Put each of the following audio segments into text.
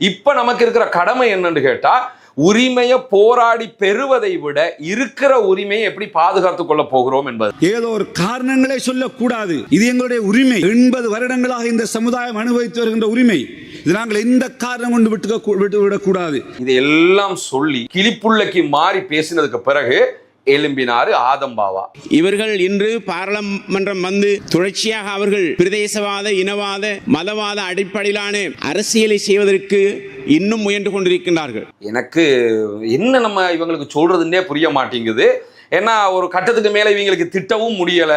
இப்ப நமக்கு இருக்கிற கடமை என்னன்னு கேட்டா, உரிமையை போராடி பெறுவதை விட இருக்கிற உரிமையை எப்படி பாதுகாத்துக் கொள்ள போகிறோம் என்பது. ஏதோ ஒரு காரணங்களே சொல்லக்கூடாது. இது எங்களுடைய உரிமை. 80 வருடங்களாக இந்த சமுதாயம் அனுபவித்து வருகின்ற உரிமை. இது நாங்கள் எந்த காரணம் கொண்டு விட்டுவிடக்கூடாது. இதையெல்லாம் சொல்லி கிளிப்புள்ளைக்கு மாறி பேசினதுக்கு பிறகு எழும்பினாரு ஆதம்பாவா. இவர்கள் இன்று பாராளுமன்றம் வந்து தொடர்ச்சியாக அவர்கள் பிரதேசவாத, இனவாத, மதவாத அடிப்படையிலான அரசியலை செய்வதற்கு இன்னும் முயன்று கொண்டிருக்கின்றார்கள். எனக்கு என்ன நம்ம இவங்களுக்கு சொல்றதுன்னே புரிய மாட்டேங்குது. ஏன்னா ஒரு கட்டத்துக்கு மேல இவங்களுக்கு திட்டவும் முடியல.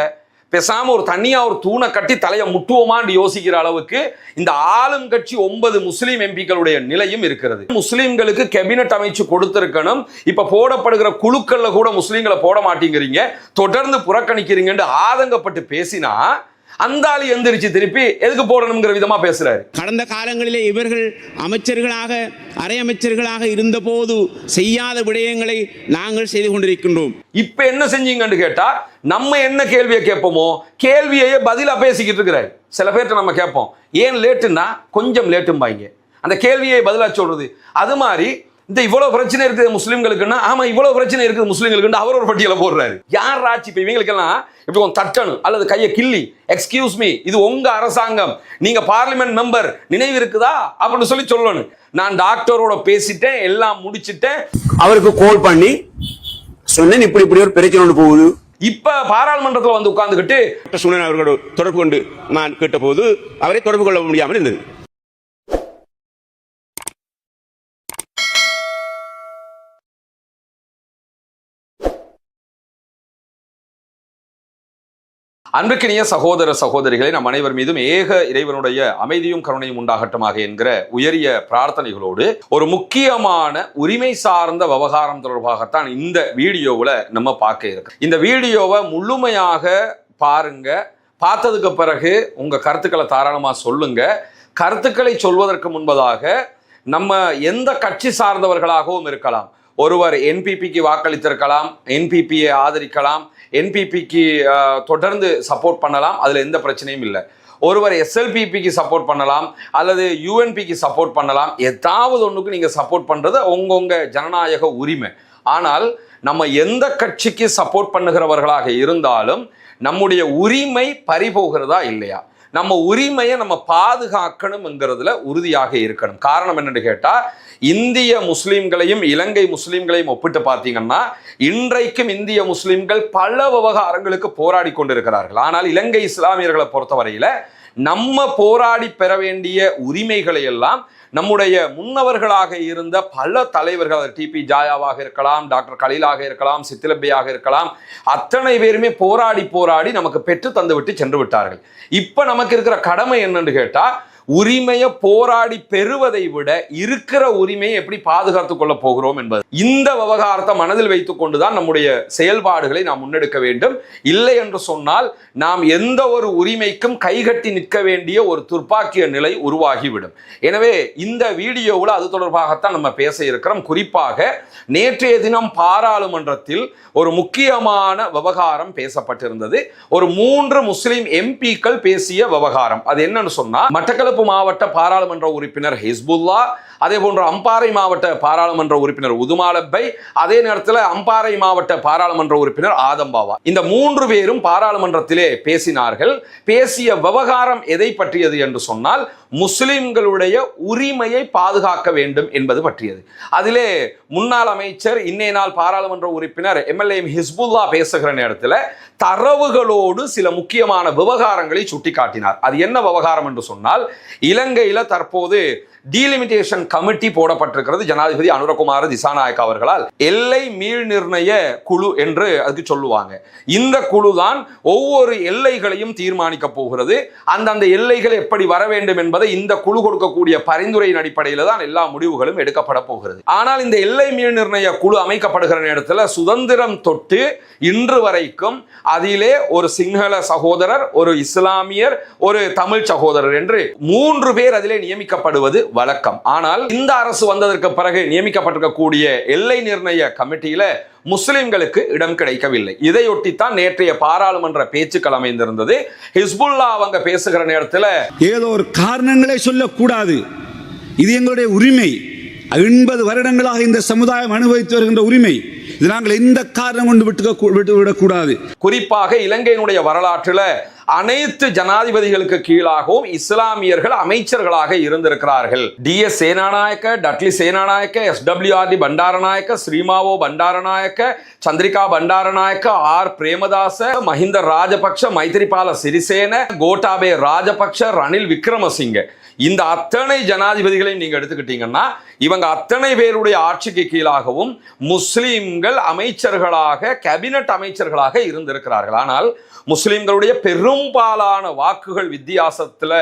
பேசாம ஒரு தனியா ஒரு தூணை கட்டி தலையை முட்டுவோமான்னு யோசிக்கிற அளவுக்கு இந்த ஆளும் கட்சி 9 முஸ்லீம் எம்பிக்களுடைய நிலையும் இருக்கிறது. முஸ்லீம்களுக்கு கேபினட் அமைச்சு கொடுத்திருக்கணும். இப்ப போடப்படுகிற குழுக்கள்ல கூட முஸ்லீம்களை போட மாட்டேங்கிறீங்க, தொடர்ந்து புறக்கணிக்கிறீங்கன்னு ஆதங்கப்பட்டு பேசினா அந்த ஆளு எந்திரிச்சு திருப்பி எதுக்கு போடணுங்கிற விதமா பேசுறாரு. கடந்த காலங்களிலே இவர்கள் அமைச்சர்களாக, அரை அமைச்சர்களாக இருந்த போது செய்யாத விடயங்களை நாங்கள் செய்து கொண்டிருக்கின்றோம். இப்ப என்ன செஞ்சீங்கன்னு கேட்டா, நம்ம என்ன கேள்வியை கேட்போமோ கேள்வியையே பதிலா பேசிக்கிட்டு இருக்கிறாரு. சில பேர்ட்ட நம்ம கேட்போம், ஏன் லேட்டுன்னா கொஞ்சம் லேட்டும்பாங்க, அந்த கேள்வியை பதிலா சொல்றது. அது மாதிரி இந்த இவ்வளவு பிரச்சனை இருக்குது முஸ்லீம்களுக்குன்னா, ஆமா இவ்வளவு பிரச்சனை இருக்குது முஸ்லீம்களுக்கு அவர் ஒரு பட்டியலை போடுறாரு. யார் ஆட்சி? இப்ப இவங்களுக்கெல்லாம் இப்படி தட்டணும் அல்லது கையை கிள்ளி எக்ஸ்கியூஸ் மீ, இது உங்க அரசாங்கம், நீங்க பார்லிமெண்ட் மெம்பர், நினைவு இருக்குதா அப்படின்னு சொல்லணும். நான் டாக்டரோட பேசிட்டேன், எல்லாம் முடிச்சிட்டேன், அவருக்கு கால் பண்ணி சொன்னேன் இப்படி ஒரு பிரச்சனை போகுது. இப்ப பாராளுமன்றத்தில் வந்து உட்கார்ந்துகிட்டு சுனன் அவர்களோட தொடர்பு கொண்டு நான் கேட்டபோது அவரை தொடர்பு கொள்ள முடியாமல் இருந்தது. அன்புக்கினிய சகோதர சகோதரிகளை, நம் அனைவர் மீதும் ஏக இறைவனுடைய அமைதியும் கருணையும் உண்டாகட்டுமாக என்கிற உயரிய பிரார்த்தனைகளோடு ஒரு முக்கியமான உரிமை சார்ந்த விவகாரம் தொடர்பாகத்தான் இந்த வீடியோவில் நம்ம பார்க்க இருக்கு. இந்த வீடியோவை முழுமையாக பாருங்க. பார்த்ததுக்கு பிறகு உங்க கருத்துக்களை தாராளமா சொல்லுங்க. கருத்துக்களை சொல்வதற்கு முன்பதாக நம்ம எந்த கட்சி சார்ந்தவர்களாகவும் இருக்கலாம். ஒருவர் என்பிபிக்கு வாக்களித்திருக்கலாம், என்பிபியை ஆதரிக்கலாம், என்பிபிக்கு தொடர்ந்து சப்போர்ட் பண்ணலாம், அதுல எந்த பிரச்சனையும் இல்லை. ஒருவர் எஸ்எல்பிபிக்கு சப்போர்ட் பண்ணலாம் அல்லது யூஎன்பிக்கு சப்போர்ட் பண்ணலாம். ஏதாவது ஒன்றுக்கு நீங்க சப்போர்ட் பண்றது உங்க ஜனநாயக உரிமை. ஆனால் நம்ம எந்த கட்சிக்கு சப்போர்ட் பண்ணுகிறவர்களாக இருந்தாலும் நம்முடைய உரிமை பறிபோகிறதா இல்லையா, நம்ம உரிமையை நம்ம பாதுகாக்கணும்ங்கிறதுல உறுதியாக இருக்கணும். காரணம் என்னன்னு கேட்டா, இந்திய முஸ்லிம்களையும் இலங்கை முஸ்லிம்களையும் ஒப்பிட்டு பார்த்தீங்கன்னா இன்றைக்கும் இந்திய முஸ்லிம்கள் பல விவகாரங்களுக்கு போராடி கொண்டிருக்கிறார்கள். ஆனால் இலங்கை இஸ்லாமியர்களை பொறுத்தவரையில நம்ம போராடி பெற வேண்டிய உரிமைகளை எல்லாம் நம்முடைய முன்னவர்களாக இருந்த பல தலைவர்கள், டிபி ஜாயாவாக இருக்கலாம், டாக்டர் கலீலாக இருக்கலாம், சித்திலப்பையாக இருக்கலாம், அத்தனை பேருமே போராடி நமக்கு பெற்று தந்து விட்டு சென்று விட்டார்கள். இப்ப நமக்கு இருக்கிற கடமை என்னன்னு கேட்டா, உரிமையை போராடி பெறுவதை விட இருக்கிற உரிமையை எப்படி பாதுகாத்துக் கொள்ள போகிறோம் என்பது. இந்த விவகாரத்தை மனதில் வைத்துக் கொண்டுதான் நம்முடைய செயல்பாடுகளை நாம் முன்னெடுக்க வேண்டும். இல்லை என்று சொன்னால் நாம் எந்த ஒரு உரிமைக்கும் கைகட்டி நிற்க வேண்டிய ஒரு துர்ப்பாக்கிய நிலை உருவாகிவிடும். எனவே இந்த வீடியோவில் அது தொடர்பாகத்தான் நம்ம பேச இருக்கிறோம். குறிப்பாக நேற்றைய தினம் பாராளுமன்றத்தில் ஒரு முக்கியமான விவகாரம் பேசப்பட்டிருந்தது. ஒரு 3 முஸ்லிம் எம்பிக்கள் பேசிய விவகாரம். அது என்னன்னு சொன்னா, மட்டக்களப்பு மாவட்ட பாராளுமன்ற உறுப்பினர் ஹிஸ்புல்லா, அதே போன்ற அம்பாறை மாவட்ட பாராளுமன்ற உறுப்பினர் உதுமாலப்பை, அதே நேரத்தில் அம்பாறை மாவட்ட பாராளுமன்ற உறுப்பினர் ஆதம்பாவா, இந்த 3 பேரும் பாராளுமன்றத்திலே பேசினார்கள். பேசிய விவகாரம் எதை பற்றியது என்று சொன்னால், முஸ்லிம்களுடைய உரிமையை பாதுகாக்க வேண்டும் என்பது பற்றியது. அதிலே முன்னாள் அமைச்சர், இன்னைய நாள் பாராளுமன்ற உறுப்பினர் எம்எல்ஏ ஹிஸ்புல்லா பேசுகிற நேரத்தில் தரவுகளோடு சில முக்கியமான விவகாரங்களை சுட்டிக்காட்டினார். அது என்ன விவகாரம் என்று சொன்னால், இலங்கையில தற்போது டீலிமிட்டேஷன் கமிட்டி போடப்பட்டிருக்கிறது ஜனாதிபதி அனுரகுமார திசாநாயக்க அவர்களால். எல்லை மீள் நிர்ணய குழு என்று அதுக்கு சொல்லுவாங்க. இந்த குழு தான் ஒவ்வொரு எல்லைகளையும் தீர்மானிக்க போகிறது. அந்தந்த எல்லைகள் எப்படி வர வேண்டும் என்பதை இந்த குழு கொடுக்கக்கூடிய பரிந்துரையின் அடிப்படையில் தான் எல்லா முடிவுகளும் எடுக்கப்பட போகிறது. ஆனால் இந்த எல்லை மீள் நிர்ணய குழு அமைக்கப்படுகிற நேரத்தில் சுதந்திரம் தொட்டு இன்று வரைக்கும் அதிலே ஒரு சிங்கள சகோதரர், ஒரு இஸ்லாமியர், ஒரு தமிழ் சகோதரர் என்று 3 பேர் அதிலே நியமிக்கப்படுவது வழக்கம். ஆனால் இந்த அரசு வந்ததற்கு பிறகு நியமிக்கப்பட்டிருக்கக்கூடிய எல்லை நிர்ணய கமிட்டியில முஸ்லிம்களுக்கு இடம் கிடைக்கவில்லை. இதையொட்டித்தான் நேற்றைய பாராளுமன்ற பேச்சுக்கள் அமைந்திருந்தது. ஹிஸ்புல்லா அவங்க பேசுகிற நேரத்தில் ஏதோ ஒரு காரணங்களே சொல்லக்கூடாது. இது எங்களுடைய உரிமை. 80 வருடங்களாக இந்த சமுதாயம் அனுபவித்து வருகின்ற உரிமை. இது நாங்கள் எந்த காரணம் கொண்டு விட்டுவிடக்கூடாது. குறிப்பாக இலங்கையினுடைய வரலாற்றில் அனைத்து ஜனாதிபதிகளுக்கு கீழாகவும் இஸ்லாமியர்கள் அமைச்சர்களாக இருந்திருக்கிறார்கள். DS Senanayake, டட்லி Senanayake, SWRD Bandaranaike, Sirimavo Bandaranaike, Chandrika Bandaranaike, R Premadasa, Mahinda Rajapaksa, Maithripala Sirisena, Gotabaya Rajapaksa, Ranil Wickremesinghe, இந்த அத்தனை ஜனாதிபதிகளையும் நீங்க எடுத்துக்கிட்டீங்கன்னா இவங்க அத்தனை பேருடைய ஆட்சிக்கு கீழாகவும் முஸ்லிம்கள் அமைச்சர்களாக, கேபினட் அமைச்சர்களாக இருந்திருக்கிறார்கள். ஆனால் முஸ்லிம்களுடைய பெரும்பாலான வாக்குகள் வித்தியாசத்துல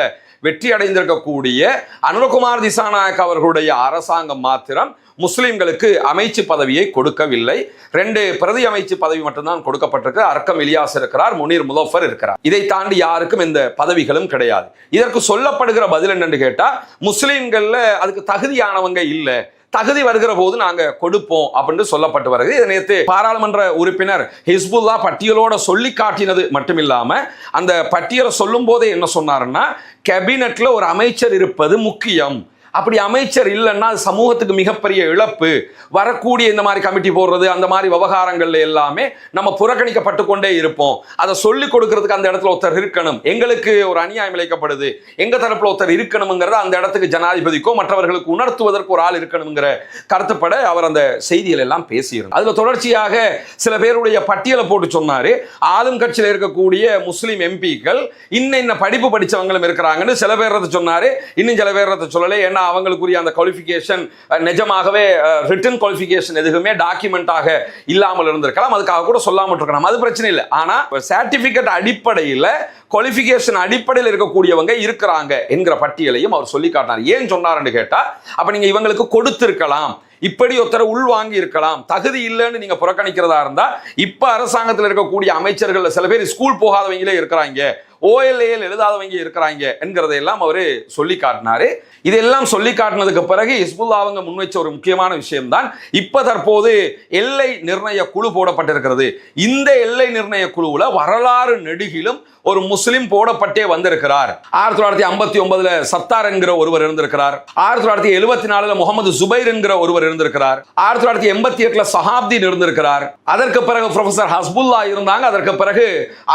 வெற்றி அடைந்திருக்கக்கூடிய அனுரகுமார் திசாநாயக் அவர்களுடைய அரசாங்கம் மாத்திரம் முஸ்லிம்களுக்கு அமைச்சு பதவியை கொடுக்கவில்லை. 2 பிரதி அமைச்சு பதவி மட்டும்தான் கொடுக்கப்பட்டிருக்கு. அர்க்கம் இலியாஸ் இருக்கிறார், முனீர் முலஃபர் இருக்கிறார். இதை தாண்டி யாருக்கும் எந்த பதவிகளும் கிடையாது. இதற்கு சொல்லப்படுகிற பதில் என்னன்னு கேட்டா, முஸ்லிம்கள்ல அதுக்கு தகுதியானவங்க இல்ல, தகுதி வருகிற போது நாங்க கொடுப்போம் அப்படின்னு சொல்லப்பட்டு வருகிறது. இதை நேற்று பாராளுமன்ற உறுப்பினர் ஹிஸ்புல்லா பட்டியலோட சொல்லி காட்டினது மட்டுமில்லாம அந்த பட்டியலை சொல்லும் போதே என்ன சொன்னாருன்னா, கேபினெட்ல ஒரு அமைச்சர் இருப்பது முக்கியம், அப்படி அமைச்சர் இல்லைன்னா அது சமூகத்துக்கு மிகப்பெரிய இழப்பு, வரக்கூடிய இந்த மாதிரி கமிட்டி போடுறது அந்த மாதிரி விவகாரங்கள்ல எல்லாமே நம்ம புறக்கணிக்கப்பட்டு கொண்டே இருப்போம். அதை சொல்லிக் கொடுக்கறதுக்கு அந்த இடத்துல ஒருத்தர் இருக்கணும், எங்களுக்கு ஒரு அநியாயம் இழைக்கப்படுது, எங்க தரப்புல ஒருத்தர் இருக்கணுங்கிறத அந்த இடத்துக்கு ஜனாதிபதிக்கோ மற்றவர்களுக்கு உணர்த்துவதற்கு ஒரு ஆள் இருக்கணுங்கிற கருத்துப்பட அவர் அந்த செய்திகள் எல்லாம் பேசியிருந்தார். அதுல தொடர்ச்சியாக சில பேருடைய பட்டியலை போட்டு சொன்னாரு, ஆளும் கட்சியில் இருக்கக்கூடிய முஸ்லிம் எம்பிக்கள் இன்ன படிப்பு படிச்சவங்களும் இருக்கிறாங்கன்னு சில பேர் சொன்னாரு. இன்னும் சில பேர் சொல்லலை, ஏன்னா அவங்களுக்குரிய அந்த குவாலிஃபிகேஷன் நிஜமாகவே ரிட்டன் குவாலிஃபிகேஷன் எதுவுமே டாக்குமெண்டாக இல்லாமல் இருந்திருக்கலாம், அதுக்காக கூட சொல்லாமல் இருக்கலாம், அது பிரச்சனை இல்லை. ஆனா சர்டிபிகேட் அடிப்படையில் குவாலிஃபிகேஷன் அடிப்படையில் இருக்கக்கூடியவங்க இருக்கிறாங்க என்கிற பட்டியலையும் அவர் சொல்லி காட்டினார். ஏன் சொன்னார்னு கேட்டா, அப்ப நீங்க இவங்களுக்கு கொடுத்திருக்கலாம், இப்படி ஒருத்தரை உள்வாங்கி இருக்கலாம், தகுதி இல்லைன்னு நீங்க புறக்கணிக்கிறதா இருந்தா இப்ப அரசாங்கத்தில் இருக்கக்கூடிய அமைச்சர்கள் சில பேர் ஸ்கூல் போகாதவங்களே இருக்கிறாங்க, OLAL எழுதாதவங்க இருக்கிறாங்க என்கிறதையெல்லாம் அவரு சொல்லி காட்டினாரு. இதெல்லாம் சொல்லி காட்டினதுக்கு பிறகு ஹிஸ்புல்லா அவங்க முன்வைச்ச ஒரு முக்கியமான விஷயம் தான், இப்ப தற்போது எல்லை நிர்ணய குழு போடப்பட்டிருக்கிறது. இந்த எல்லை நிர்ணய குழுவுல வரலாறு நெடுகிலும் ஒரு முஸ்லிம் போடப்பட்டே வந்திருக்கிறார். 1959 சத்தார் என்கிற ஒருவர் இருந்திருக்கிறார், 1974 முகமது ஜுபைர் என்கிற ஒருவர் இருந்திருக்கிறார், 1988 சஹாப்தீன் இருந்திருக்கிறார், அதற்கு பிறகு ப்ரொஃபசர் ஹஸ்புல்லா இருந்தாங்க, அதற்கு பிறகு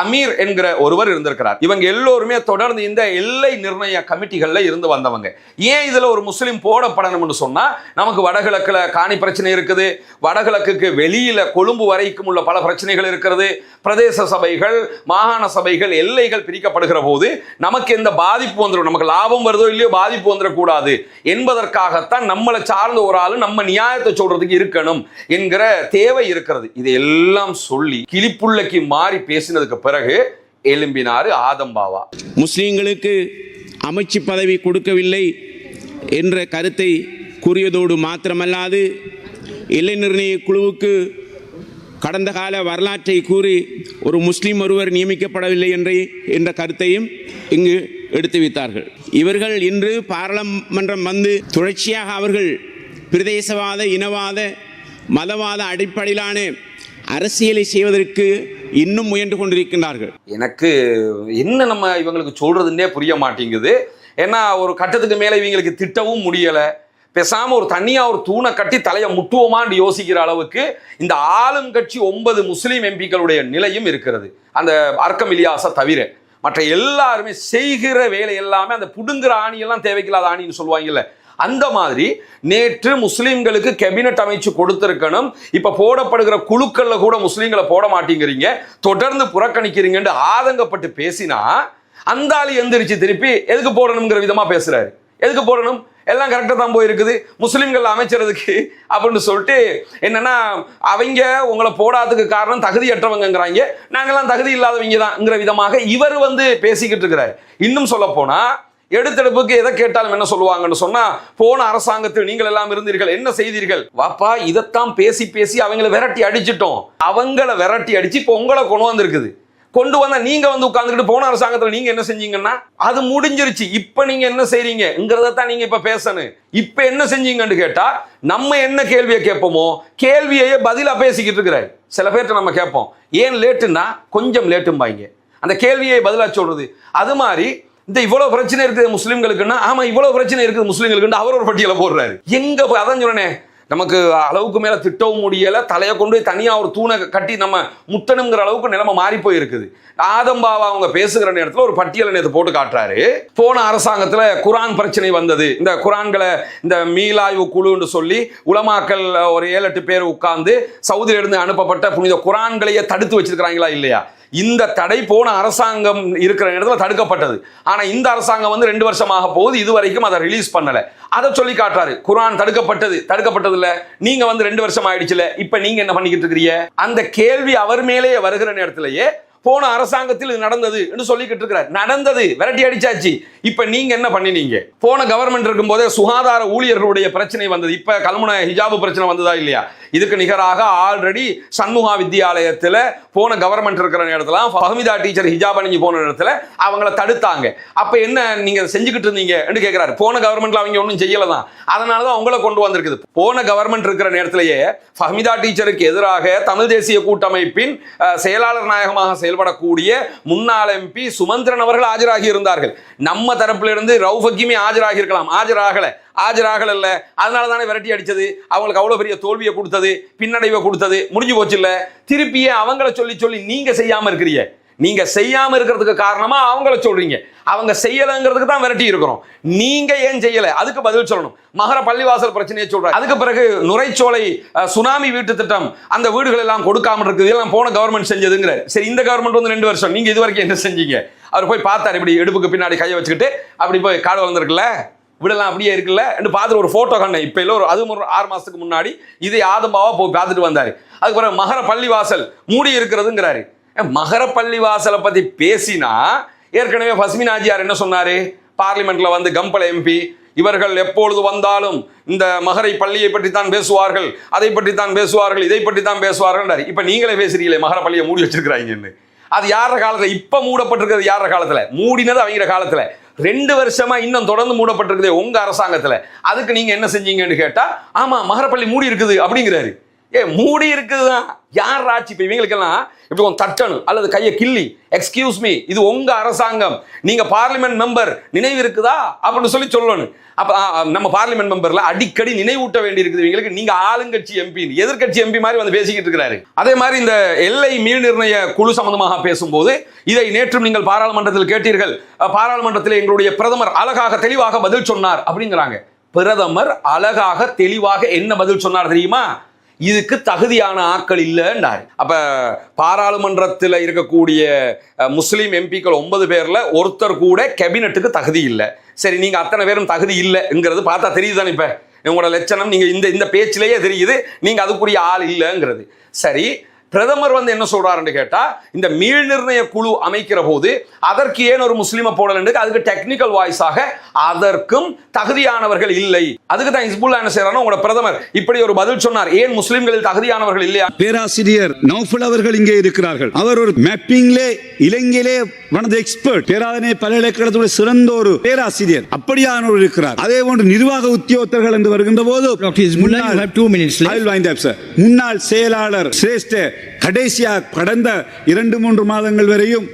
அமீர் என்கிற ஒருவர் இருந்திருக்கிறார். இவங்க எல்லோருமே தொடர்ந்து இந்த எல்லை நிர்ணய கமிட்டிகள்ல இருந்து வந்தவங்க. ஏன் இதுல ஒரு முஸ்லிம் போடப்படணும்னு சொன்னா, நமக்கு வடகிழக்குல காணி பிரச்சனை இருக்குது, வடகிழக்குக்கு வெளியில கொழும்பு வரைக்கும் உள்ள பல பிரச்சனைகள் இருக்கிறது, பிரதேச சபைகள், மாகாண சபைகள், எல்லைகள் பிரிக்கப்படுகிற போது நமக்கு எந்த பாதிப்பு வந்துடும், நமக்கு லாபம் வருதோ இல்லையோ பாதிப்பு வந்துடக்கூடாது என்பதற்காகத்தான் நம்மளை சார்ந்த ஒரு ஆளு நம்ம நியாயத்தை சொல்றதுக்கு இருக்கணும் என்கிற தேவை இருக்கிறது. இதையெல்லாம் சொல்லி கிளிப்புள்ளைக்கு மாறி பேசினதுக்கு பிறகு எழும்பினாரு ஆதம்பாவா. முஸ்லிம்களுக்கு அமைச்சு பதவி கொடுக்கவில்லை என்ற கருத்தை கூறியதோடு மாத்திரமல்லாது, எல்லை நிர்ணய குழுவுக்கு கடந்த கால வரலாற்றை கூறி ஒரு முஸ்லீம் ஒருவர் நியமிக்கப்படவில்லை என்ற கருத்தையும் இங்கு எடுத்து வைத்தார்கள். இவர்கள் இன்று பாராளுமன்றம் வந்து தொடர்ச்சியாக அவர்கள் பிரதேசவாத, இனவாத, மதவாத அடிப்படையிலான அரசியலை செய்வதற்கு இன்னும் முயன்று கொண்டிருக்கின்றார்கள். எனக்கு என்ன நம்ம இவங்களுக்கு சொல்றதுன்னே புரிய மாட்டேங்குது. ஏன்னா ஒரு கட்டத்துக்கு மேல இவங்களுக்கு திட்டவும் முடியல, பேசாம ஒரு தனியா ஒரு தூணை கட்டி தலையை முட்டுவோமான்னு யோசிக்கிற அளவுக்கு இந்த ஆளும் கட்சி 9 முஸ்லீம் எம்பிக்களுடைய நிலையும் இருக்கிறது. அந்த அர்க்கம் இலியாஸை தவிர மற்ற எல்லாருமே செய்கிற வேலை எல்லாமே அந்த புடுங்குற ஆணியெல்லாம் தேவையில்லாத ஆணின்னு சொல்லுவாங்கல்ல, அந்த மாதிரி நேற்று முஸ்லிம்களுக்கு கேபினட் அமைச்சு கொடுத்திருக்கணும், இப்ப போடப்படுகிற குழுக்கள்ல கூட முஸ்லிம்களை போட மாட்டேங்கிறீங்க, தொடர்ந்து புறக்கணிக்கிறீங்கன்னு ஆதங்கப்பட்டு பேசினா அந்த ஆளு எந்திரிச்சு திருப்பி எதுக்கு போடணுங்கிற விதமா பேசுறாரு. எதுக்கு போடணும், எல்லாம் கரெக்டாக தான் போயிருக்குது, முஸ்லிம்கள் அமைச்சறதுக்கு அப்படின்னு சொல்லிட்டு என்னன்னா, அவங்க உங்களை போடாததுக்கு காரணம் தகுதியற்றவங்கிறாங்க, நாங்கெல்லாம் தகுதி இல்லாதவங்க தான்ங்கிற விதமாக இவர் பேசிக்கிட்டு இருக்கிறார். இன்னும் சொல்ல போனா எடுத்தெடுப்புக்கு எதை கேட்டாலும் என்ன சொல்லுவாங்கன்னு சொன்னா, போன அரசாங்கத்தில் நீங்கள் எல்லாம் இருந்தீர்கள், என்ன செய்தீர்கள், வாப்பா இதைத்தான் பேசி பேசி அவங்கள விரட்டி அடிச்சிட்டோம், அவங்கள விரட்டி அடிச்சு இப்போ உங்களை கொண்டு வந்திருக்குது, கொண்டு வந்தா நீங்க உட்கார்ந்துக்கிட்டு போன அரசாங்கத்தில் நீங்க என்ன செஞ்சீங்கன்னா அது முடிஞ்சிருச்சு, இப்ப நீங்க என்ன செய்றீங்கிறதான் நீங்க இப்ப பேசணும். இப்ப என்ன செஞ்சீங்கன்னு கேட்டா நம்ம என்ன கேள்வியை கேட்போமோ கேள்வியே பதிலா பேசிக்கிட்டு இருக்கிறார். சில பேர்ட்ட நம்ம கேட்போம் ஏன் லேட்டுன்னா கொஞ்சம் லேட்டும்பாங்க, அந்த கேள்வியை பதிலா சொல்றது. அது மாதிரி இந்த இவ்வளவு பிரச்சனை இருக்குது முஸ்லிம்களுக்குன்னா, ஆமா இவ்வளவு பிரச்சனை இருக்குது முஸ்லிம்களுக்கு அவர் ஒரு பட்டியலை போடுறாரு. எங்க அதான் சொன்னேன், நமக்கு அளவுக்கு மேல திட்டவும் முடியல, தலையை கொண்டு தனியா ஒரு தூணை கட்டி நம்ம முத்தணுங்கிற அளவுக்கு நிலைமை மாறி போயிருக்குது. ஆதம்பாவா அவங்க பேசுகிற நேரத்தில் ஒரு பட்டியலை நேற்று போட்டு காட்டுறாரு. போன அரசாங்கத்தில் குரான் பிரச்சனை வந்தது. இந்த குரான்களை இந்த மீளாய்வு குழுன்னு சொல்லி உலமாக்கள் ஒரு 7-8 பேர் உட்கார்ந்து சவுதியிலிருந்து அனுப்பப்பட்ட புனித குரான்களையே தடுத்து வச்சிருக்கிறாங்களா இல்லையா? இந்த தடை போன அரசாங்கம் இருக்கிற நேரத்தில் தடுக்கப்பட்டது. ஆனா இந்த அரசாங்கம் வந்து 2 வருஷமாக போகுது, இதுவரைக்கும் அதை ரிலீஸ் பண்ணல. அதை சொல்லி காட்டுறாரு, குரான் தடுக்கப்பட்டது இல்ல, நீங்க வந்து 2 வருஷம் ஆயிடுச்சுல, இப்ப நீங்க என்ன பண்ணிக்கிட்டு இருக்கிறீங்க? அந்த கேள்வி அவர் மேலே வருகிற நேரத்திலேயே போன அரசாங்கத்தில் இது நடந்தது என்று சொல்லிக்கிட்டு இருக்கிறார். நடந்தது, விரட்டி அடிச்சாச்சு. இப்ப நீங்க என்ன பண்ணினீங்க? போன கவர்மெண்ட் இருக்கும் போதே சுகாதார ஊழியர்களுடைய பிரச்சனை வந்தது. இப்ப கல்முனை ஹிஜாபு பிரச்சனை வந்ததா இல்லையா? இதுக்கு நிகராக ஆல்ரெடி சண்முகா வித்யாலயத்தில் போன கவர்மெண்ட் இருக்கிற நேரத்தில் ஃபஹமிதா டீச்சர் ஹிஜாப் அணிஞ்சு போன நேரத்தில் அவங்கள தடுத்தாங்க. அப்ப என்ன நீங்க செஞ்சுக்கிட்டு இருந்தீங்க என்று கேட்கிறாரு. போன கவர்மெண்ட்ல அவங்க ஒன்றும் செய்யலதான், அதனாலதான் அவங்கள கொண்டு வந்திருக்குது. போன கவர்மெண்ட் இருக்கிற நேரத்திலேயே ஃபஹமிதா டீச்சருக்கு எதிராக தமிழ் தேசிய கூட்டமைப்பின் செயலாளர் நாயகமாக செயல்படக்கூடிய முன்னாள் எம்பி சுமந்திரன் அவர்கள் ஆஜராகி இருந்தார்கள். நம்ம தரப்புல இருந்து ரவுஃப் ஹக்கீமே ஆஜராகி இருக்கலாம், ஆஜராகல. அதனால தானே விரட்டி அடிச்சது, அவங்களுக்கு அவ்வளவு பெரிய தோல்வியை கொடுத்தது, பின்னடைவை கொடுத்தது. முடிஞ்சு போச்சு இல்ல? திருப்பியே அவங்கள சொல்லி நீங்க செய்யாம இருக்கிறீங்க. நீங்க செய்யாம இருக்கிறதுக்கு காரணமா அவங்கள சொல்றீங்க. அவங்க செய்யலங்கிறதுக்கு தான் விரட்டி இருக்கிறோம். நீங்க ஏன் செய்யல அதுக்கு பதில் சொல்லணும். மகர பள்ளிவாசல் பிரச்சனையை சொல்றாங்க. அதுக்கு பிறகு நுரைச்சோலை சுனாமி வீட்டு திட்டம், அந்த வீடுகள் எல்லாம் கொடுக்காம இருக்குது, இதெல்லாம் போன கவர்மெண்ட் செஞ்சதுங்கிற. சரி, இந்த கவர்மெண்ட் வந்து 2 வருஷம், நீங்க இது வரைக்கும் என்ன செஞ்சீங்க? அவர் போய் பார்த்தாரு, இப்படி எடுப்புக்கு பின்னாடி கையை வச்சுக்கிட்டு அப்படி போய் காடு வந்திருக்குல்ல, விடலாம் அப்படியே இருக்குல்ல என்று பார்த்துட்டு ஒரு போட்டோ கண்டேன். இப்ப இல்ல, அது 6 மாசத்துக்கு முன்னாடி இதை ஆதம்பாவா போய் பார்த்துட்டு வந்தாரு. அதுக்கு பிறகு மகர பள்ளிவாசல் மூடி இருக்கிறதுங்கிறாரு. மகர பள்ளிவாசலை பத்தி பேசினா ஏற்கனவே பஸ்மின் ஆஜியார் என்ன சொன்னாரு? பார்லிமெண்ட்ல வந்து கம்பள எம்பி, இவர்கள் எப்பொழுது வந்தாலும் இந்த மகரை பள்ளியை பற்றி தான் பேசுவார்கள், அதை பற்றி தான் பேசுவார்கள், இதை பற்றி தான் பேசுவார்கள். இப்ப நீங்களே பேசுறீங்களே மகர பள்ளியை மூடி வச்சிருக்கிறாங்கன்னு. அது யார காலத்துல? இப்ப மூடப்பட்டிருக்கிறது யார காலத்துல? மூடினது அவங்க காலத்துல. 2 வருஷமா இன்னும் தொடர்ந்து மூடப்பட்டிருக்குது உங்க அரசாங்கத்துல. அதுக்கு நீங்க என்ன செஞ்சீங்கன்னு கேட்டா, ஆமா மகரப்பள்ளி மூடி இருக்குது அப்படிங்கிறாரு. மூடி இருக்குதுதான். யார் ஆட்சி? இப்ப இவங்களுக்கெல்லாம் இப்படி தட்டணும் அல்லது கையை கிள்ளி, எக்ஸ்கியூஸ் மீ, இது உங்க அரசாங்கம், நீங்க பார்லிமெண்ட் மெம்பர், நினைவு இருக்குதா அப்படின்னு சொல்லணும். அப்ப நம்ம பார்லிமெண்ட் மெம்பர்ல அடிக்கடி நினைவூட்ட வேண்டி இருக்குது இவங்களுக்கு. நீங்க ஆளுங்கட்சி எம்பி, எதிர்கட்சி எம்பி மாதிரி வந்து பேசிக்கிட்டு இருக்கிறாரு. அதே மாதிரி இந்த எல்லை மீள் நிர்ணய குழு சம்பந்தமாக பேசும்போது, இதை நேற்றும் நீங்கள் பாராளுமன்றத்தில் கேட்டீர்கள். பாராளுமன்றத்தில் எங்களுடைய பிரதமர் அழகாக தெளிவாக பதில் சொன்னார் அப்படிங்கிறாங்க. பிரதமர் அழகாக தெளிவாக என்ன பதில் சொன்னார் தெரியுமா? இதுக்கு தகுதியான ஆட்கள் இல்லைன்னாரு. அப்ப பாராளுமன்றத்தில் இருக்கக்கூடிய முஸ்லீம் எம்பிக்கள் 9 பேர்ல ஒருத்தர் கூட கேபினட்டுக்கு தகுதி இல்லை. சரி, நீங்க அத்தனை பேரும் தகுதி இல்லைங்கிறது பார்த்தா தெரியுதுதானே? இப்ப உங்களோட லட்சணம் நீங்க இந்த பேச்சிலேயே தெரியுது, நீங்க அதுக்குரிய ஆள் இல்லைங்கிறது. சரி, பிரதமர் வந்து என்ன சொல்றாருன்னு கேட்டா, இந்த மீள் நிர்ணய குழு அமைக்கிற போது அதற்கு ஏன் ஒரு முஸ்லிமை போடலன்னு, அதுக்கு டெக்னிக்கல் வாய்ஸாக அதற்கும் தகுதியானவர்கள் இல்லை. அதுக்கு தான் ஹிஸ்புல்லா என்ன செய்யறாங்க, உங்களோட பிரதமர் இப்படி ஒரு பதில் சொன்னார். ஏன் முஸ்லிம்களில் தகுதியானவர்கள் இல்லையா? பேராசிரியர் நௌஃபல் அவர்கள் இங்கே இருக்கிறார்கள். அவர் ஒரு மேப்பிங்லே இலங்கையிலே one of the expert, Peradeniya பல்கலைக்கழகத்துடைய சிறந்த ஒரு பேராசிரியர், அப்படியானவர் இருக்கிறார். அதே போன்று நிர்வாக உத்தியோகத்தர்கள் என்று வருகின்ற போது முன்னாள் செயலாளர் சிரேஷ்ட கடைசியாக கடந்த 2-3 மாதங்கள் வரையும்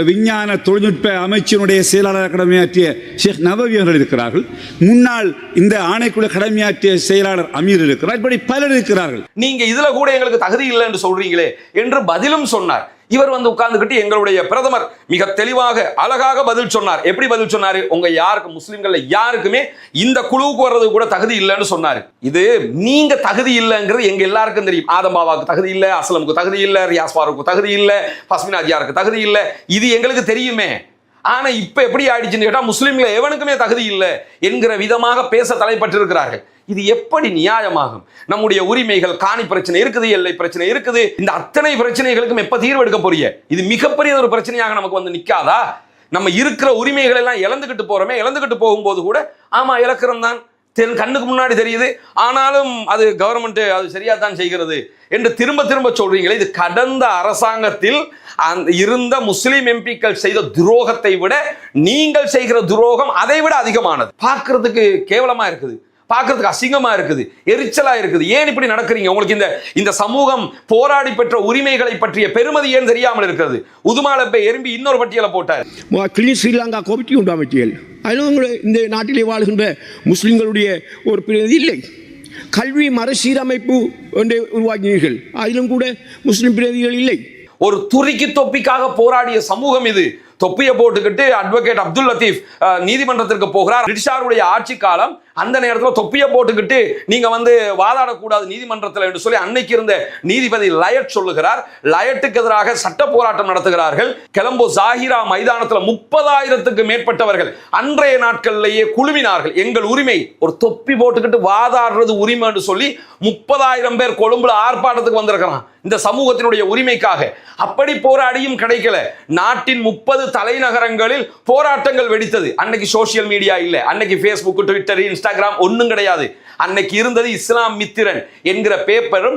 விஞ்ஞான தொழில்நுட்ப அமைச்சினுடைய செயலாளர் கடமையாற்றிய ஷேக் நவவி அவர்கள் இருக்கிறார்கள். முன்னாள் இந்த ஆணைக்குழு கடமையாற்றிய செயலாளர் அமீர் இருக்கிறார். இப்படி பலர் இருக்கிறார்கள். நீங்க இதுல கூட எங்களுக்கு தகுதி இல்லை என்று சொல்றீங்களே என்று பதிலும் சொன்னார். இவர் வந்து உட்கார்ந்துகிட்டு எங்களுடைய பிரதமர் மிக தெளிவாக அழகாக பதில் சொன்னார். எப்படி பதில் சொன்னாரு? உங்க யாருக்கு முஸ்லிம்கள் யாருக்குமே இந்த குழுவுக்கு வர்றது கூட தகுதி இல்லைன்னு சொன்னாரு. இது நீங்க தகுதி இல்லைங்கிறது எங்க எல்லாருக்கும் தெரியும். ஆதம்பாவாவுக்கு தகுதி இல்லை, அஸ்லமுக்கு தகுதி இல்லை, ரியாஸ் ஃபாரூக்கு தகுதி இல்லை, பஸ்மின் ஆஜியாருக்கு தகுதி இல்லை, இது எங்களுக்கு தெரியுமே. ஆனா இப்ப எப்படி ஆயிடுச்சுன்னு கேட்டா, முஸ்லிம்களை எவனுக்குமே தகுதி இல்லை என்கிற விதமாக பேச தலைப்பட்டிருக்கிறார்கள். இது எப்படி நியாயமாகும்? நம்முடைய உரிமைகள், காணி பிரச்சனை இருக்குது, எல்லை பிரச்சனை இருக்குது, இந்த அத்தனை பிரச்சனைகளுக்கும் எப்ப தீர்வு எடுக்க போறீங்க? இது மிகப்பெரிய ஒரு பிரச்சனையாக நமக்கு வந்து நிக்காதா? நம்ம இருக்கிற உரிமைகள் எல்லாம் இழந்துகிட்டு போறோமே. இழந்துகிட்டு போகும்போது கூட ஆமா இழக்கிறோம் தான், கண்ணுக்கு முன்னாடி தெரியுது, ஆனாலும் அது கவர்மெண்ட் அது சரியா தான் செய்கிறது என்று திரும்ப திரும்ப சொல்றீங்களே. இது கடந்த அரசாங்கத்தில் இருந்த முஸ்லிம் எம்பிக்கள் செய்த துரோகத்தை விட நீங்கள் செய்கிற துரோகம் அதை விட அதிகமானது. பார்க்கிறதுக்கு கேவலமா இருக்குது. பார்க்கறதுக்கு அசிங்கமா இருக்குது, எரிச்சலா இருக்குது. ஏன் இப்படி நடக்கிறீங்க? உங்களுக்கு இந்த சமூகம் போராடி பெற்ற உரிமைகளை பற்றிய பெருமதி ஏன் தெரியாமல் இருக்கிறது? உதுமாலப்பை எறும்பி இன்னொரு பட்டியலை போட்டார். கிளீன் ஸ்ரீலங்கா கமிட்டி உண்டு அமைச்சியல். அதிலும் இந்த நாட்டிலே வாழ்கின்ற முஸ்லிம்களுடைய ஒரு பிரதிநிதி இல்லை. கல்வி மறுசீரமைப்பு ஒன்றை உருவாக்கினீர்கள், அதிலும் கூட முஸ்லிம் பிரதிநிதிகள் இல்லை. ஒரு துருக்கி தொப்பிக்காக போராடிய சமூகம் இது. தொப்பியை போட்டுக்கிட்டு அட்வொகேட் அப்துல் லத்தீப் நீதிமன்றத்திற்கு போகிறார். பிரிட்டிஷாருடைய ஆட்சி காலம், அந்த நேரத்தில் தொப்பியை போட்டுக்கிட்டு நீங்க வாதாடக்கூடாது நீதிமன்றத்தில் என்று சொல்லி அன்னைக்கு இருந்த நீதிபதி லயட் சொல்லுகிறார். லயட்டுக்கு எதிராக சட்ட போராட்டம் நடத்துகிறார்கள். கொலம்போ ஜாகிரா மைதானத்தில் 30,000க்கு மேற்பட்டவர்கள் அன்றைய நாட்களிலேயே குழுமினார்கள். எங்கள் உரிமை, ஒரு தொப்பி போட்டுக்கிட்டு வாதாடுறது உரிமை என்று சொல்லி 30,000 பேர் கொழும்புல ஆர்ப்பாட்டத்துக்கு வந்திருக்கிறான் இந்த சமூகத்தினுடைய உரிமைக்காக. அப்படி போராடியும் கிடைக்கல. நாட்டின் 30 தலைநகரங்களில் போராட்டங்கள் வெடித்தது. அன்னைக்கு சோசியல் மீடியா இல்ல, அன்னைக்கு Facebook, ட்விட்டர், இன்ஸ்டாகிராம் ஒன்னும் கிடையாது. அன்னைக்கு இருந்தது இஸ்லாம் மித்திரன் என்கிற பேப்பரும்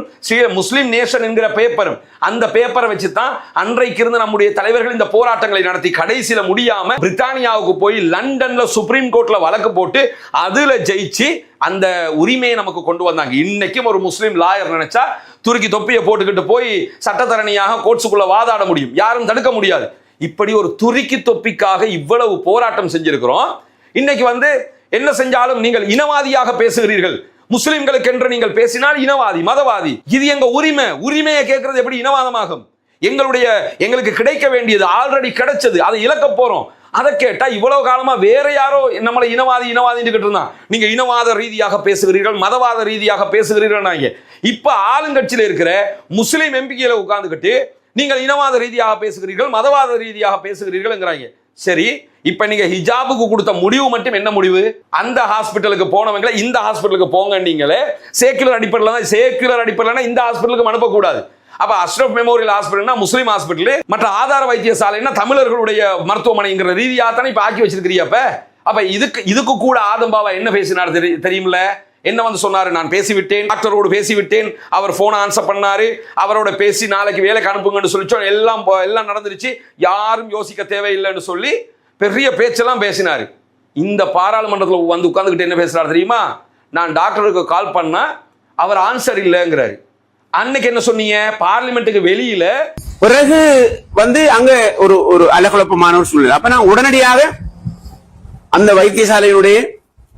முஸ்லிம் நேஷன் என்கிற பேப்பரும். அந்த பேப்பரை வச்சு தான் அன்றைக்கு இருந்த நம்முடைய தலைவர்கள் இந்த போராட்டங்களை நடத்தி கடைசியில முடியாம பிரித்தானியாவுக்கு போய் லண்டன்ல சுப்ரீம் கோர்ட்ல வழக்கு போட்டு அதுல ஜெயிச்சு அந்த உரிமையை நமக்கு கொண்டு வந்தாங்க. இன்னைக்கும் ஒரு முஸ்லிம் லாயர் நினைச்சா துருக்கி தொப்பியை போட்டுக்கிட்டு போய் சட்டத்தரணியாக கோர்ட்ஸுக்குள்ள வாதாட முடியும், யாரும் தடுக்க முடியாது. இப்படி ஒரு துருக்கி தொப்பிக்காக இவ்வளவு போராட்டம் செஞ்சிருக்கிறோம். இன்னைக்கு என்ன செஞ்சாலும் நீங்கள் இனவாதியாக பேசுகிறீர்கள். முஸ்லிம்களுக்கு என்று நீங்கள் பேசினால் இனவாதி, மதவாதி. இது எங்க உரிமை. உரிமையை கேட்கறது எப்படி இனவாதமாகும்? எங்களுக்கு கிடைக்க வேண்டியது ஆல்ரெடி கிடைச்சது, அதை இழக்க போறோம். அதை கேட்டா இவ்வளவு காலமா வேற யாரோ நம்மளை இனவாதி இருந்தான். நீங்க இனவாத ரீதியாக பேசுகிறீர்கள், மதவாத ரீதியாக பேசுகிறீர்கள். இப்ப ஆளுங்கட்சியில இருக்கிற முஸ்லிம் எம்பிக்களை உட்கார்ந்துகிட்டு நீங்கள் இனவாத ரீதியாக பேசுகிறீர்கள், மதவாத ரீதியாக பேசுகிறீர்கள். சரி, இப்ப நீங்க ஹிஜாபுக்கு கொடுத்த முடிவு மட்டும் என்ன முடிவு? அந்த ஹாஸ்பிட்டலுக்கு போனவங்களை இந்த ஹாஸ்பிட்டலுக்கு போங்க. நீங்களே சேக்குலர் அடிப்படையில் இந்த ஹாஸ்பிட்டலுக்கு அனுப்பக்கூடாது. அப்ப அஷ்ரப் மெமோரியல் ஹாஸ்பிட்டல்னா முஸ்லீம் ஹாஸ்பிட்டல், மற்ற ஆதார வைத்தியசாலைன்னா தமிழர்களுடைய மருத்துவமனைங்கிற ரீதியாக தானே இப்ப ஆக்கி வச்சிருக்கிறீங்க. அப்ப இதுக்கு கூட ஆதம்பாவா என்ன பேசினார் தெரியுமில்ல? என்ன சொன்னாரு? நான் பேசிவிட்டேன், டாக்டரோடு பேசிவிட்டேன், அவர் போனை ஆன்சர் பண்ணாரு, அவரோட பேசி நாளைக்கு வேலைக்கு அனுப்புங்கன்னு சொல்லிச்சோம். எல்லாம் நடந்துருச்சு, யாரும் யோசிக்க தேவையில்லைன்னு சொல்லி பெரிய பேச்செல்லாம் பேசினாரு. இந்த பாராளுமன்றத்தில் உட்கார்ந்துகிட்டு என்ன பேசுறாரு தெரியுமா? நான் டாக்டருக்கு கால் பண்ணா அவர் ஆன்சர் இல்லைங்கிறாரு. அன்னைக்கு என்ன சொன்னீங்க? பார்லிமெண்ட்டுக்கு வெளியில பிறகு அங்க ஒரு அலகலப்பமான ஒரு சூழ்நிலை. அப்ப நான் உடனடியாக அந்த வைத்தியசாலையினுடைய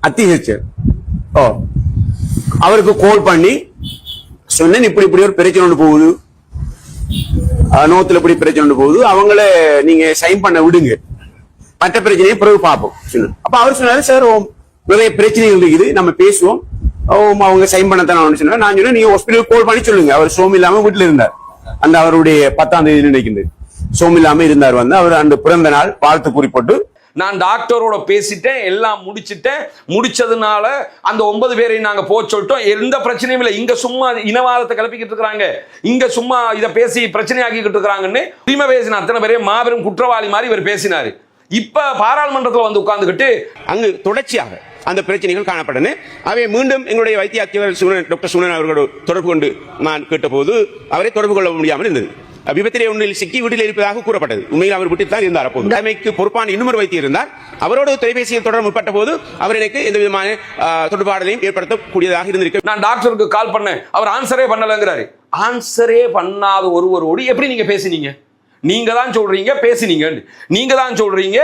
அத்தியட்சர் அவருக்கு கால் பண்ணி சொன்னேன், இப்படி ஒரு பிரச்சனை ஒன்று போகுது, நோத்துல இப்படி பிரச்சனை ஒன்று போகுது, அவங்கள நீங்க சைன் பண்ண விடுங்க, மற்ற பிரச்சனையை பிறகு பார்ப்போம். அப்ப அவர் சொன்னாரு, சார் நிறைய பிரச்சனைகள் இருக்குது, நம்ம பேசுவோம், அவங்க சைன் பண்ணத்தான் சொன்னார். நான் சொன்னேன், நீங்க ஹாஸ்பிட்டல் கால் பண்ணி சொல்லுங்க. அவர் சோம் இல்லாம வீட்டுல இருந்தார். அந்த அவருடைய 10ஆம் தேதி நினைக்கின்றது சோம் இல்லாம இருந்தார். அவர் அந்த பிறந்த நாள் வாழ்த்து குறிப்பிட்டு நான் டாக்டரோட பேசிட்டேன், எல்லாம் முடிச்சதுனால அந்த 9 பேரையும் நாங்க போக சொல்லிட்டோம். எந்த பிரச்சனையும் இல்லை. இங்க சும்மா இனவாதத்தை கிளப்பிக்கிட்டு இருக்காங்க, இங்க சும்மா இதை பேசி பிரச்சனை ஆக்கிக்கிட்டு இருக்கிறாங்கன்னு உரிமை பேசின அத்தனை பேரையும் மாபெரும் குற்றவாளி மாதிரி இவர் பேசினாரு. இப்ப பாராளுமன்றத்தில் உட்கார்ந்துகிட்டு அங்கு தொடர்ச்சியாக அந்த பிரச்சனைகள் காணப்பட்டன. அவை மீண்டும் எங்களுடைய வைத்திய அதிகாரி டாக்டர் சுனன் அவர்களோடு தொடர்பு கொண்டு நான் கேட்டபோது அவரை தொடர்பு கொள்ள முடியாமல் இருந்தது. விபத்திலே ஒன்றில் சிக்கி வீட்டில் இருப்பதாக கூறப்பட்டது. உண்மையில் அவர் வீட்டில் தான் இருந்தார். அப்போது தலைமைக்கு பொறுப்பான இன்னொரு வைத்தியர் இருந்தார். அவரோடு தொலைபேசியில் தொடர்பு முற்பட்ட போது அவர் எனக்கு எந்த விதமான தொடர்பாடலையும் ஏற்படுத்தக்கூடியதாக இருந்திருக்கு. நான் டாக்டருக்கு கால் பண்ணேன், அவர் ஆன்சரே பண்ணலங்கிறாரு. ஆன்சரே பண்ணாத ஒருவரோடு எப்படி நீங்க பேசினீங்க? நீங்க தான் சொல்றீங்க பேசினீங்க, நீங்க தான் சொல்றீங்க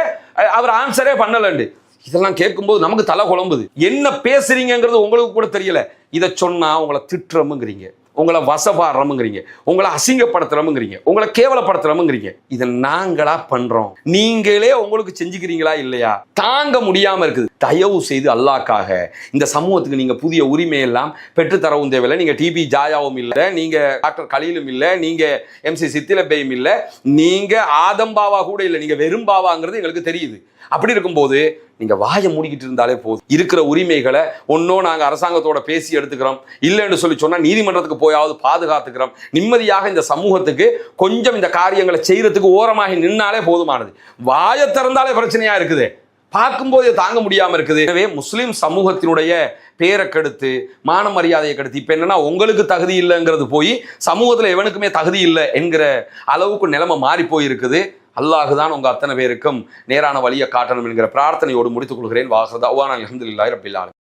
அவர் ஆன்சரே பண்ணலண்டு. இதெல்லாம் கேட்கும்போது நமக்கு தலை குழம்புது. என்ன பேசுறீங்கிறது உங்களுக்கு கூட தெரியல. இதை சொன்னா உங்களை திட்டுறமுங்கிறீங்க, உங்களை வசபாடுறமுங்கிறீங்க, உங்களை அசிங்கப்படுத்துறமுங்கிறீங்க, உங்களை கேவலப்படுத்துறமுங்கிறீங்க. இதை நாங்களா பண்றோம், நீங்களே உங்களுக்கு செஞ்சுக்கிறீங்களா இல்லையா? தாங்க முடியாம இருக்குது. தயவு செய்து அல்லாஹ்க்காக இந்த சமூகத்துக்கு நீங்க புதிய உரிமை எல்லாம் பெற்றுத்தரவும் தேவையில்லை. நீங்க டிபி ஜாயாவும் இல்லை, நீங்க டாக்டர் கலீலும் இல்லை, நீங்க MC சித்திலப்பையும் இல்லை, நீங்க ஆதம்பாவா கூட இல்லை, நீங்க வெறும் பாவாங்கிறது எங்களுக்கு தெரியுது. அப்படி இருக்கும்போது நீங்க வாயை மூடிக்கிட்டு இருந்தாலே போதும். இருக்கிற உரிமைகளை நாங்க அரசாங்கத்தோட பேசி எடுத்துக்கிறோம், இல்லைன்னு சொன்னா நீதிமன்றத்துக்கு போயாவது பாதுகாத்துக்கிறோம். நிம்மதியாக இந்த சமூகத்துக்கு கொஞ்சம் இந்த காரியங்களை செய்யறதுக்கு ஓரமாகி நின்னாலே போதுமானது. வாயை திறந்தாலே பிரச்சனையா இருக்குது, பார்க்கும்போது தாங்க முடியாம இருக்குது. எனவே முஸ்லிம் சமூகத்தினுடைய பேரை கெடுத்து மான மரியாதையை கெடுத்து இப்ப என்னன்னா உங்களுக்கு தகுதி இல்லைங்கிறது போய் சமூகத்துல எவனுக்குமே தகுதி இல்லை என்கிற அளவுக்கு நிலைமை மாறி போயிருக்குது. அல்லாஹ் தான் உங்க அத்தனை பேருக்கும் நேரான வழியை காட்டணும் என்கிற பிரார்த்தனையோடு முடித்துக் கொள்கிறேன். வாஹ்ரதா அல்ஹம்துலில்லாஹி ரப்பில் ஆலமீன்.